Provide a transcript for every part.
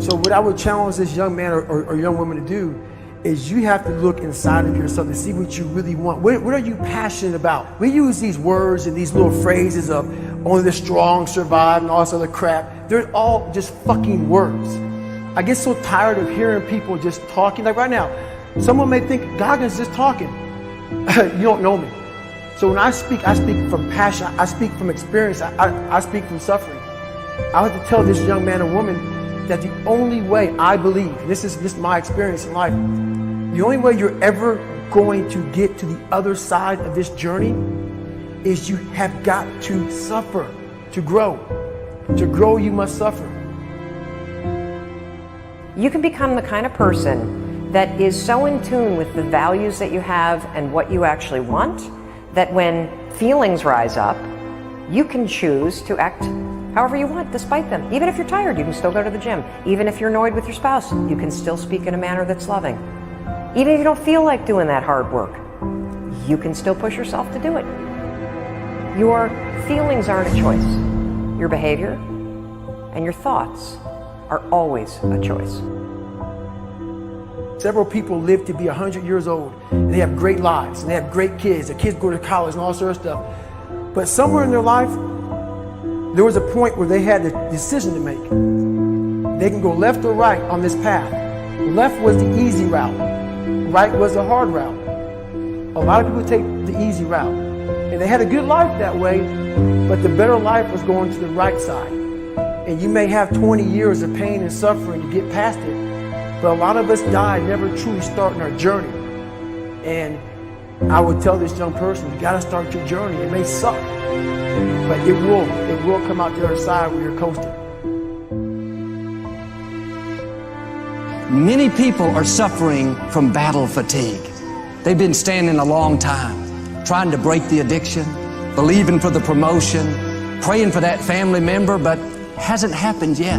So what I would challenge this young man or young woman to do is you have to look inside of yourself and see what you really want. What are you passionate about? We use these words and these little phrases of only the strong survive and all this other crap. They're all just fucking words. I get so tired of hearing people just talking. Like right now, someone may think Goggins just talking. You don't know me. So when I speak from passion. I speak from experience. I speak from suffering. I have to tell this young man or woman that the only way I believe, this is my experience in life, the only way you're ever going to get to the other side of this journey is you have got to suffer to grow. To grow, you must suffer. You can become the kind of person that is so in tune with the values that you have and what you actually want, that when feelings rise up, you can choose to act however you want despite them. Even if you're tired, you can still go to the gym. Even if you're annoyed with your spouse, you can still speak in a manner that's loving. Even if you don't feel like doing that hard work, you can still push yourself to do it. Your feelings aren't a choice. Your behavior and your thoughts are always a choice. Several people live to be 100 years old, and they have great lives, and they have great kids. Their kids go to college and all sorts of stuff. But somewhere in their life, there was a point where they had a decision to make. They can go left or right on this path. Left was the easy route. Right was the hard route. A lot of people take the easy route. And they had a good life that way, but the better life was going to the right side. And you may have 20 years of pain and suffering to get past it, but a lot of us die never truly starting our journey. And I would tell this young person, you gotta start your journey. It may suck, but it will come out the other side where you're coasting. Many people are suffering from battle fatigue. They've been standing a long time, trying to break the addiction, believing for the promotion, praying for that family member, but hasn't happened yet.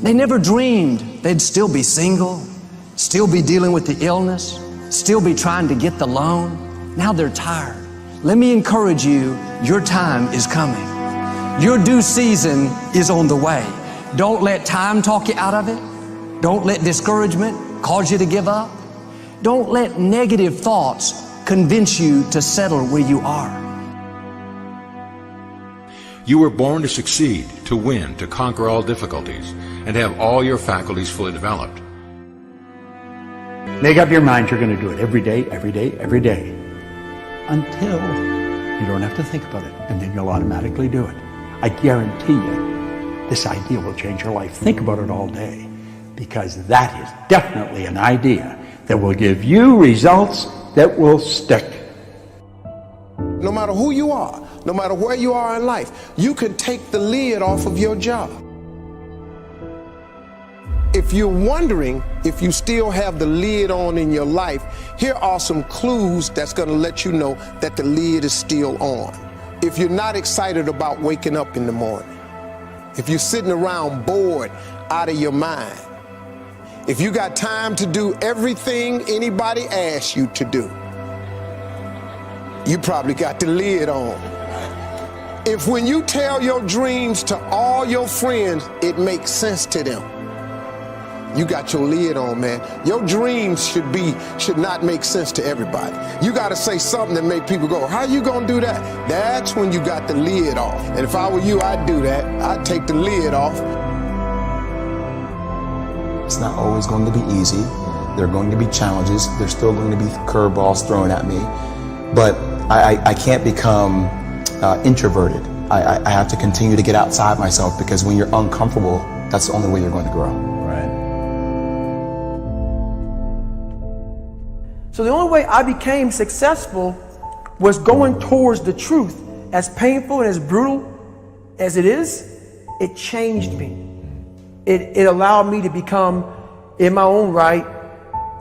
They never dreamed they'd still be single, still be dealing with the illness, still be trying to get the loan. Now they're tired. Let me encourage you, your time is coming. Your due season is on the way. Don't let time talk you out of it. Don't let discouragement cause you to give up. Don't let negative thoughts convince you to settle where you are. You were born to succeed, to win, to conquer all difficulties, and have all your faculties fully developed. Make up your mind you're going to do it every day, every day, every day, until you don't have to think about it, and then you'll automatically do it. I guarantee you, this idea will change your life. Think about it all day, because that is definitely an idea that will give you results that will stick. No matter who you are, no matter where you are in life, you can take the lid off of your job. If you're wondering if you still have the lid on in your life, here are some clues that's going to let you know that the lid is still on. If you're not excited about waking up in the morning, if you're sitting around bored out of your mind, if you got time to do everything anybody asks you to do, you probably got the lid on. If when you tell your dreams to all your friends, it makes sense to them, you got your lid on, man. Your dreams should not make sense to everybody. You got to say something that make people go, how you gonna do that? That's when you got the lid off. And if I were you, I'd do that. I'd take the lid off. It's not always going to be easy. There are going to be challenges. There's still going to be curveballs thrown at me. But I can't become introverted. I have to continue to get outside myself, because when you're uncomfortable, that's the only way you're going to grow. So the only way I became successful was going towards the truth. As painful and as brutal as it is, it changed me. It allowed me to become, in my own right,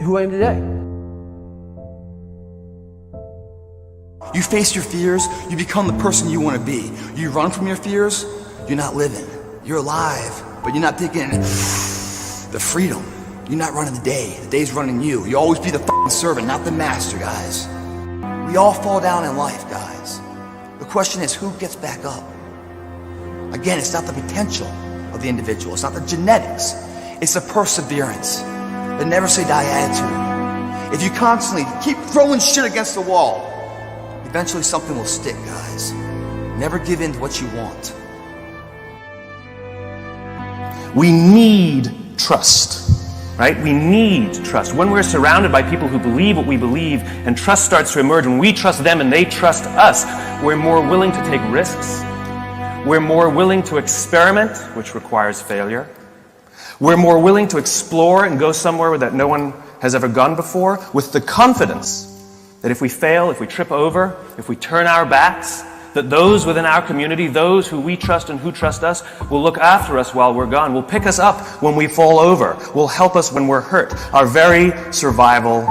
who I am today. You face your fears, you become the person you want to be. You run from your fears, you're not living. You're alive, but you're not taking the freedom. You're not running the day. The day's running you. You always be the fucking servant, not the master, guys. We all fall down in life, guys. The question is, who gets back up? Again, it's not the potential of the individual. It's not the genetics. It's a perseverance, a never say die attitude. If you constantly keep throwing shit against the wall, eventually something will stick, guys. Never give in to what you want. We need trust, right? We need trust. When we're surrounded by people who believe what we believe and trust starts to emerge, when we trust them and they trust us, we're more willing to take risks. We're more willing to experiment, which requires failure. We're more willing to explore and go somewhere that no one has ever gone before, with the confidence that if we fail, if we trip over, if we turn our backs, that those within our community, those who we trust and who trust us, will look after us while we're gone, will pick us up when we fall over, will help us when we're hurt. Our very survival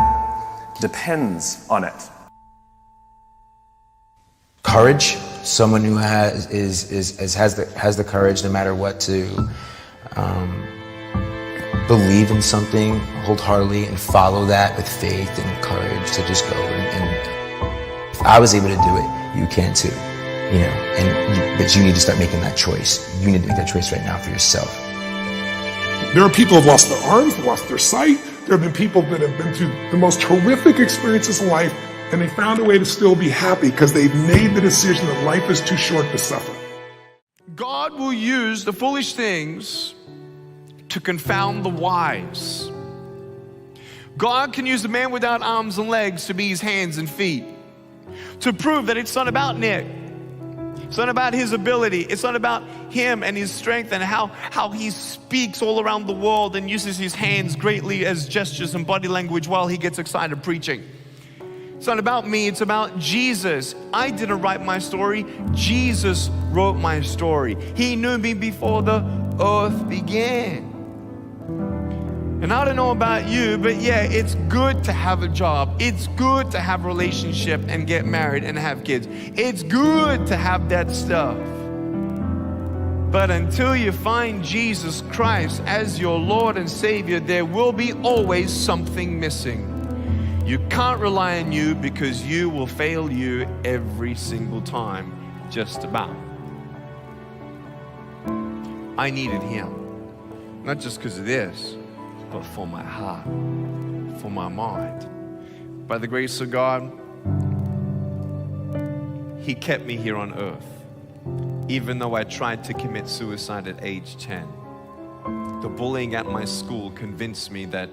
depends on it. Courage, someone who has the courage no matter what to believe in something wholeheartedly and follow that with faith and courage to just go. And if I was able to do it, you can too. You know, but you need to start making that choice. You need to make that choice right now for yourself. There are people who have lost their arms, lost their sight. There have been people that have been through the most horrific experiences in life, and they found a way to still be happy because they've made the decision that life is too short to suffer. God will use the foolish things to confound the wise. God can use the man without arms and legs to be his hands and feet, to prove that it's not about Nick. It's not about his ability. It's not about him and his strength and how he speaks all around the world and uses his hands greatly as gestures and body language while he gets excited preaching. It's not about me, it's about Jesus. I didn't write my story. Jesus wrote my story. He knew me before the earth began. And I don't know about you, but yeah, it's good to have a job. It's good to have a relationship and get married and have kids. It's good to have that stuff. But until you find Jesus Christ as your Lord and Savior, there will be always something missing. You can't rely on you because you will fail you every single time, just about. I needed him, not just because of this, but for my heart, for my mind. By the grace of God, he kept me here on earth, even though I tried to commit suicide at age 10. The bullying at my school convinced me that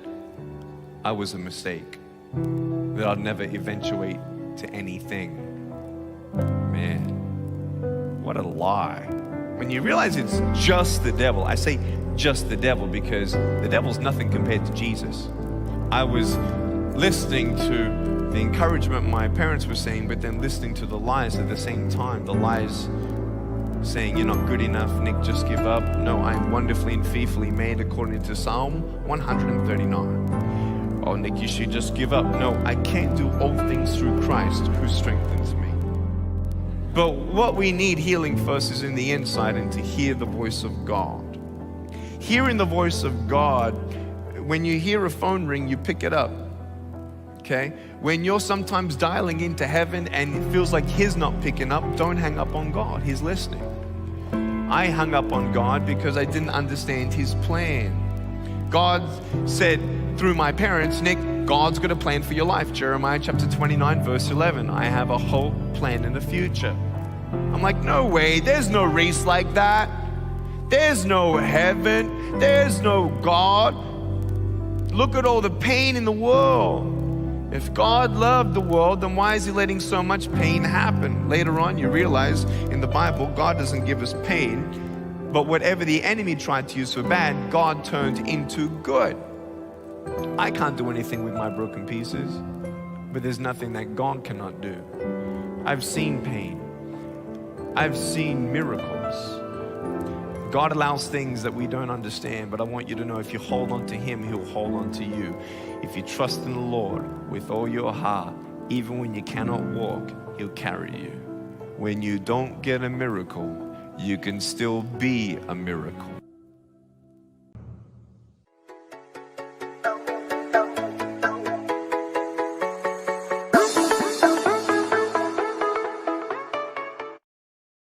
I was a mistake, that I'd never eventuate to anything. Man, what a lie. When you realize it's just the devil, I say just the devil because the devil's nothing compared to Jesus. I was listening to the encouragement my parents were saying, but then listening to the lies at the same time. The lies saying, you're not good enough, Nick, just give up. No, I'm wonderfully and fearfully made according to Psalm 139. Oh, Nick, you should just give up. No, I can't do all things through Christ who strengthens me. But what we need healing first is in the inside and to hear the voice of God. Hearing the voice of God, when you hear a phone ring, you pick it up, okay? When you're sometimes dialing into heaven and it feels like he's not picking up, don't hang up on God, he's listening. I hung up on God because I didn't understand his plan. God said through my parents, Nick, God's got a plan for your life. Jeremiah chapter 29, verse 11. I have a hope, plan, and a future. I'm like, no way, there's no race like that. There's no heaven. There's no God. Look at all the pain in the world. If God loved the world, then why is he letting so much pain happen? Later on, you realize in the Bible, God doesn't give us pain, but whatever the enemy tried to use for bad, God turned into good. I can't do anything with my broken pieces, but there's nothing that God cannot do. I've seen pain. I've seen miracles. God allows things that we don't understand, but I want you to know if you hold on to him, he'll hold on to you. If you trust in the Lord with all your heart, even when you cannot walk, he'll carry you. When you don't get a miracle, you can still be a miracle.